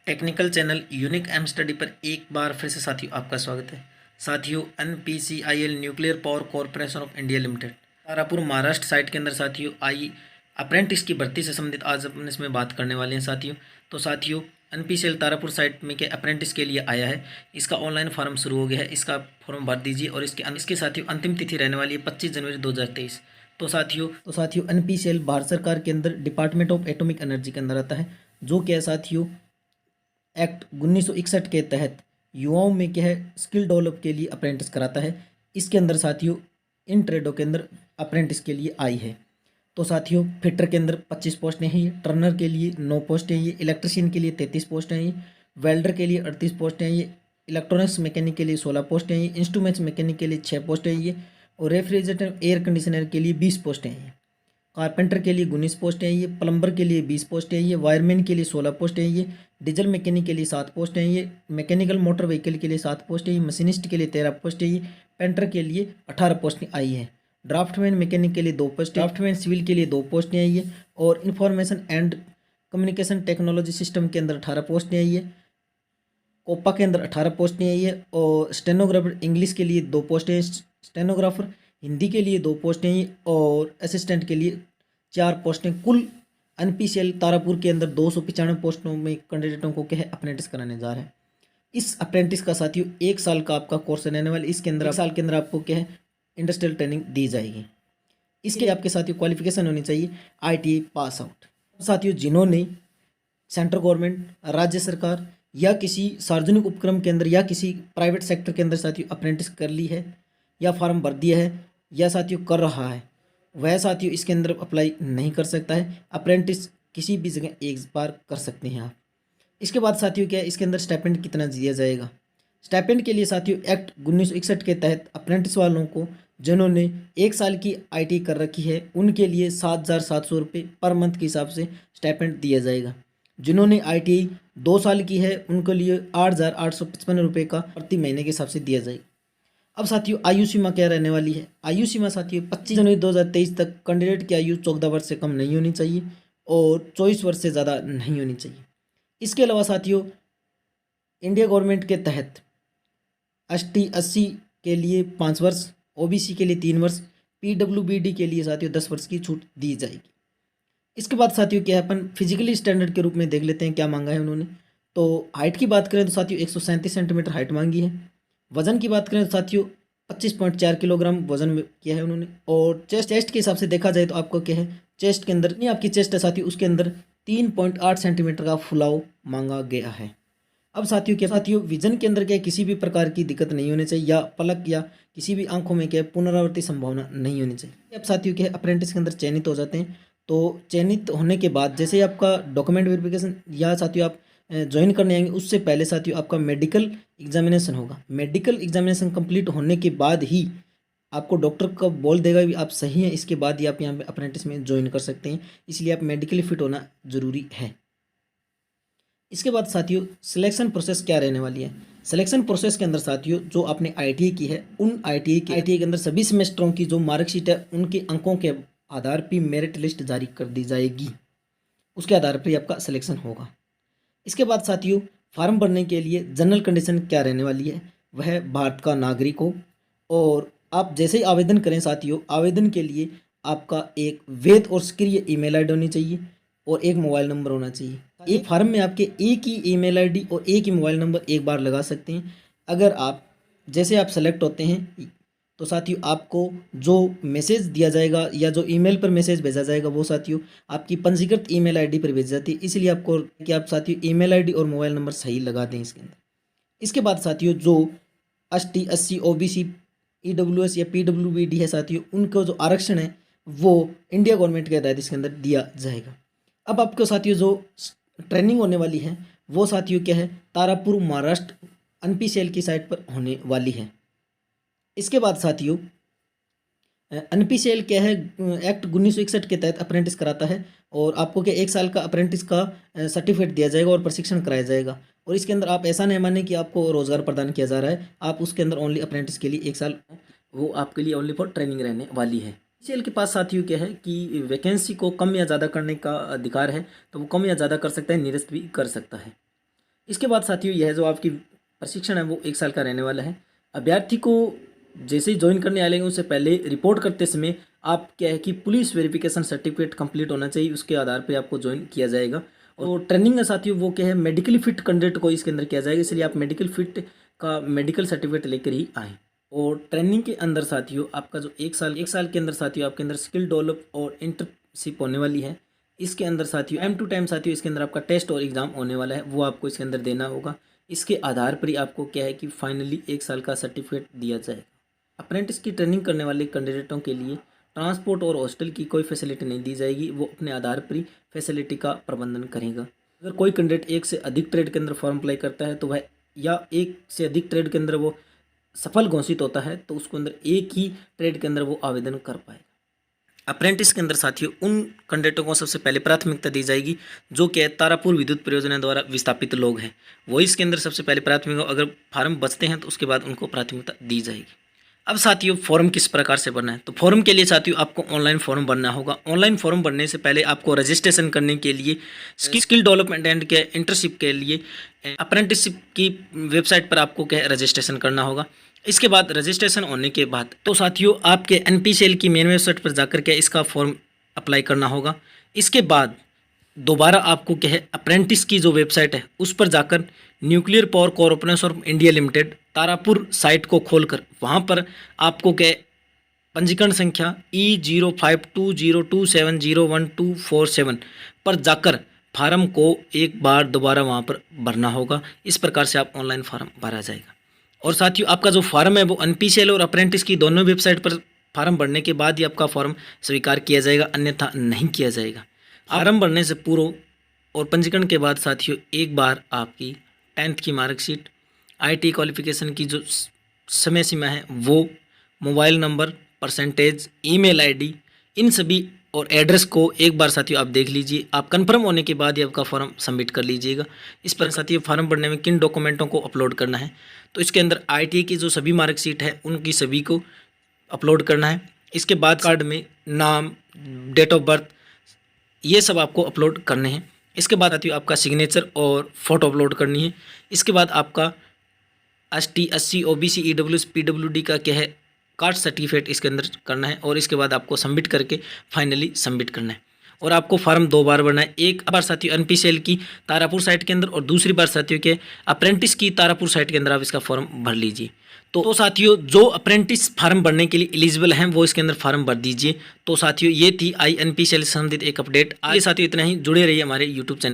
Technical channel unique M study पर एक बार फिर से साथियों आपका स्वागत है। साथियों NPCIL nuclear power corporation of India limited Tarapur Maharashtra site के अंदर साथियों आई अप्रेंटिस की भर्ती से संबंधित आज अपन इसमें बात करने वाले हैं साथियों। तो साथियों NPCIL तारापुर साइट में के अप्रेंटिस के लिए आया है, इसका ऑनलाइन फॉर्म शुरू हो गया है, इसका फॉर्म भर दीजिए और इसके साथियों अंतिम तिथि रहने वाली है 25 जनवरी 2023। तो साथियों NPCIL भारत सरकार के अंदर डिपार्टमेंट ऑफ एटॉमिक एनर्जी के अंदर आता है, जो क्या है साथियों एक्ट 1961 के तहत युवाओं में क्या है स्किल डेवलप के लिए अप्रेंटिस कराता है। इसके अंदर साथियों इन ट्रेडों के अंदर अप्रेंटिस के लिए आई है। तो साथियों फिटर के अंदर 25 पोस्टें हैं, ये टर्नर के लिए 9 पोस्टें हैं, ये इलेक्ट्रिशियन के लिए 33 पोस्टें हैं, ये वेल्डर के लिए 38 पोस्टें हैं, ये इलेक्ट्रॉनिक्स मैकेनिक के लिए 16 पोस्टें हैं, ये इंस्ट्रूमेंट्स मैकेनिक के लिए 6 पोस्टें हैं, ये और रेफ्रिजरेटर एयर कंडीशनर के लिए 20 पोस्टें हैं, कारपेंटर के लिए 19 पोस्टें हैं, ये प्लम्बर के लिए 20 पोस्टें हैं, ये वायरमैन के लिए 16 पोस्टें हैं, ये डीजल मैकेनिक के लिए 7 पोस्टें हैं, ये मैकेनिकल मोटर व्हीकल के लिए 7 पोस्टें हैं, ये मशीनिस्ट के लिए 13 पोस्टें हैं, ये पेंटर के लिए 18 पोस्टें आई हैं, ड्राफ्टमैन मैकेनिक के लिए 2 पोस्टें, ड्राफ्टमैन सिविल के लिए 2 पोस्टें हैं, ये और information and communication technology system के अंदर 18 पोस्टें हैं, ये कोपा के अंदर 18 पोस्टें हैं, ये और स्टेनोग्राफर इंग्लिश के लिए 2 पोस्टें हैं, स्टेनोग्राफर हिंदी के लिए 2 पोस्टें हैं, और असिस्टेंट के लिए 4 पोस्टें। कुल NPCIL तारापुर के अंदर 295 पोस्टों में कैंडिडेटों को क्या है अप्रेंटिस कराने जा रहे हैं। इस अप्रेंटिस का साथियों 1 साल का आपका कोर्स रहने वाला, इसके अंदर 1 साल के अंदर आपको क्या है इंडस्ट्रियल ट्रेनिंग दी जाएगी। इसके आपके साथियों क्वालिफिकेशन होनी चाहिए ITI पास आउट। साथियों जिन्होंने सेंट्रल गवर्नमेंट, राज्य सरकार या किसी सार्वजनिक उपक्रम के अंदर या किसी प्राइवेट सेक्टर के अंदर साथियों अप्रेंटिस कर ली है या फॉर्म भर दिया है या साथियों कर रहा है, वह साथियों इसके अंदर अप्लाई नहीं कर सकता है। अप्रेंटिस किसी भी जगह एक बार कर सकते हैं आप। इसके बाद साथियों क्या है इसके अंदर स्टाइपेंड कितना दिया जाएगा। स्टाइपेंड के लिए साथियों एक्ट 1961 के तहत अप्रेंटिस वालों को जिन्होंने 1 साल की ITI कर रखी है उनके लिए 7,700 रुपये पर मंथ के हिसाब से स्टाइपेंड दिया जाएगा। जिन्होंने ITI 2 साल की है उनके लिए 8,855 रुपये का प्रति महीने के हिसाब से दिया जाएगा। अब साथियों आयु सीमा क्या रहने वाली है। आयु सीमा साथियों 25 जनवरी 2023 तक कैंडिडेट की आयु 14 वर्ष से कम नहीं होनी चाहिए और 24 वर्ष से ज़्यादा नहीं होनी चाहिए। इसके अलावा साथियों इंडिया गवर्नमेंट के तहत ST/SC के लिए 5 वर्ष, OBC के लिए 3 वर्ष, PWBD के लिए साथियों 10 वर्ष की छूट दी जाएगी। इसके बाद साथियों क्या है अपन फिजिकली स्टैंडर्ड के रूप में देख लेते हैं क्या मांगा है उन्होंने। तो हाइट की बात करें तो साथियों 137 सेंटीमीटर हाइट मांगी है। वजन की बात करें तो साथियों 25.4 किलोग्राम वजन में किया है उन्होंने। और चेस्ट के हिसाब से देखा जाए तो आपको क्या है चेस्ट के अंदर नहीं आपकी चेस्ट है साथियों उसके अंदर 3.8 सेंटीमीटर का फुलाव मांगा गया है। अब साथियों क्या साथियों विजन के अंदर क्या किसी भी प्रकार की दिक्कत नहीं होनी चाहिए या पलक या किसी भी आंखों में क्या पुनरावृत्ति संभावना नहीं होनी चाहिए। अब साथियों क्या अप्रेंटिस के अंदर चयनित हो जाते हैं तो चयनित होने के बाद जैसे आपका डॉक्यूमेंट वेरिफिकेशन या साथियों आप ज्वाइन करने आएंगे उससे पहले साथियों आपका मेडिकल एग्जामिनेशन होगा। मेडिकल एग्जामिनेशन कंप्लीट होने के बाद ही आपको डॉक्टर का बोल देगा भी आप सही हैं, इसके बाद ही आप यहाँ पे अप्रेंटिस में ज्वाइन कर सकते हैं। इसलिए आप मेडिकली फिट होना जरूरी है। इसके बाद साथियों सिलेक्शन प्रोसेस क्या रहने वाली है। सिलेक्शन प्रोसेस के अंदर साथियों जो आपने ITI की है उन ITI के अंदर सभी सेमेस्टरों की जो मार्कशीट है उनके अंकों के आधार पर मेरिट लिस्ट जारी कर दी जाएगी, उसके आधार पर आपका सिलेक्शन होगा। इसके बाद साथियों फार्म भरने के लिए जनरल कंडीशन क्या रहने वाली है, वह भारत का नागरिक हो और आप जैसे ही आवेदन करें साथियों आवेदन के लिए आपका एक वैध और सक्रिय ईमेल ID होनी चाहिए और एक मोबाइल नंबर होना चाहिए। एक फार्म में आपके एक ही ईमेल ID और एक ही मोबाइल नंबर एक बार लगा सकते हैं। अगर आप जैसे आप सेलेक्ट होते हैं तो साथियों आपको जो मैसेज दिया जाएगा या जो ईमेल पर मैसेज भेजा जाएगा वो साथियों आपकी पंजीकृत ईमेल ID पर भेजी जाती है। इसलिए आपको कि आप साथियों ईमेल ID और मोबाइल नंबर सही लगा दें इसके अंदर। इसके बाद साथियों जो ST/SC OBC EWS या PWBD है साथियों उनको जो आरक्षण है वो इंडिया गवर्नमेंट के तहत इसके अंदर दिया जाएगा। अब आपको साथियों जो ट्रेनिंग होने वाली है वो साथियों क्या है तारापुर महाराष्ट्र NPCIL की साइट पर होने वाली है। इसके बाद साथियों NPCIL क्या है एक्ट 1961 के तहत अप्रेंटिस कराता है और आपको क्या 1 साल का अप्रेंटिस का सर्टिफिकेट दिया जाएगा और प्रशिक्षण कराया जाएगा। और इसके अंदर आप ऐसा नहीं माने कि आपको रोजगार प्रदान किया जा रहा है, आप उसके अंदर ओनली अप्रेंटिस के लिए 1 साल वो आपके लिए ओनली फॉर ट्रेनिंग रहने वाली है। NPCIL के पास साथियों क्या है कि वैकेंसी को कम या ज़्यादा करने का अधिकार है, तो वो कम या ज़्यादा कर सकता है, निरस्त भी कर सकता है। इसके बाद साथियों यह जो आपकी प्रशिक्षण है वो 1 साल का रहने वाला है। अभ्यर्थी को जैसे ही ज्वाइन करने वाले हैं उससे पहले रिपोर्ट करते समय आप क्या है कि पुलिस वेरिफिकेशन सर्टिफिकेट कंप्लीट होना चाहिए, उसके आधार पर आपको ज्वाइन किया जाएगा। और ट्रेनिंग है साथियों वो क्या है मेडिकली फिट कैंडिडेट को इसके अंदर किया जाएगा, इसलिए आप मेडिकल फिट का मेडिकल सर्टिफिकेट लेकर ही आएँ। और ट्रेनिंग के अंदर साथियों आपका जो 1 साल के अंदर साथियों आपके अंदर स्किल डेवलप और इंटर्नशिप होने वाली है। इसके अंदर साथियों टाइम टू टाइम साथियों इसके अंदर आपका टेस्ट और एग्ज़ाम होने वाला है, वो आपको इसके अंदर देना होगा। इसके आधार पर ही आपको क्या है कि फाइनली 1 साल का सर्टिफिकेट दिया जाएगा। अप्रेंटिस की ट्रेनिंग करने वाले कैंडिडेटों के लिए ट्रांसपोर्ट और हॉस्टल की कोई फैसिलिटी नहीं दी जाएगी, वो अपने आधार पर ही फैसिलिटी का प्रबंधन करेगा। अगर कोई कैंडिडेट 1 से अधिक ट्रेड के अंदर फॉर्म अप्लाई करता है तो वह या 1 से अधिक ट्रेड के अंदर वो सफल घोषित होता है तो उसको अंदर एक ही ट्रेड के अंदर वो आवेदन कर पाएगा। अप्रेंटिस के अंदर साथियों उन कैंडिडेटों को सबसे पहले प्राथमिकता दी जाएगी जो कि तारापुर विद्युत परियोजना द्वारा विस्थापित लोग हैं, वो इसके अंदर सबसे पहले प्राथमिकता, अगर फार्म बचते हैं तो उसके बाद उनको प्राथमिकता दी जाएगी। अब साथियों फॉर्म किस प्रकार से भरना है, तो फॉर्म के लिए साथियों आपको ऑनलाइन फॉर्म भरना होगा। ऑनलाइन फॉर्म भरने से पहले आपको रजिस्ट्रेशन करने के लिए स्किल डेवलपमेंट एंड के इंटर्नशिप के लिए अप्रेंटिसशिप की वेबसाइट पर आपको क्या रजिस्ट्रेशन करना होगा। इसके बाद रजिस्ट्रेशन होने के बाद तो साथियों आपके NPCL की मेन वेबसाइट पर जाकर के इसका फॉर्म अप्लाई करना होगा। इसके बाद दोबारा आपको क्या है अप्रेंटिस की जो वेबसाइट है उस पर जाकर nuclear power corporation of India limited Tarapur site को खोलकर वहाँ पर आपको क्या पंजीकरण संख्या E0520270147 पर जाकर फार्म को एक बार दोबारा वहाँ पर भरना होगा। इस प्रकार से आप ऑनलाइन फार्म भरा जाएगा। और साथियों आपका जो फार्म है वो NPCL और अप्रेंटिस की दोनों वेबसाइट पर फार्म भरने के बाद ही आपका फॉर्म स्वीकार किया जाएगा, अन्यथा नहीं किया जाएगा। फार्म भरने से पूर्व और पंजीकरण के बाद साथियों एक बार आपकी 10th की मार्कशीट, IT क्वालिफिकेशन की जो समय सीमा है वो, mobile number, percentage, email ID, इन सभी और एड्रेस को एक बार साथियों आप देख लीजिए। आप कंफर्म होने के बाद ही आपका फॉर्म सबमिट कर लीजिएगा। इस पर साथियों फॉर्म भरने में किन डॉक्यूमेंटों को अपलोड करना है, तो इसके अंदर ITA की जो सभी मार्कशीट है उनकी सभी को अपलोड करना है। इसके बाद कार्ड में नाम, डेट ऑफ बर्थ, ये सब आपको अपलोड करने हैं। इसके बाद साथियों आपका सिग्नेचर और फोटो अपलोड करनी है। इसके बाद आपका ST, SC, OBC, EWS, PWD का क्या है कास्ट सर्टिफिकेट इसके अंदर करना है और इसके बाद आपको सबमिट करके फाइनली सबमिट करना है। और आपको फार्म 2 बार भरना है, एक बार साथियों NPCL की तारापुर साइट के अंदर और दूसरी बार साथियों के अप्रेंटिस की तारापुर साइट के अंदर आप इसका फॉर्म भर लीजिए। तो साथियों जो अप्रेंटिस फार्म भरने के लिए एलिजिबल हैं वो इसके अंदर फार्म भर दीजिए। तो साथियों ये थी NPCL से संबंधित एक अपडेट। आगे साथियों इतना ही, जुड़े रहिए हमारे YouTube चैनल।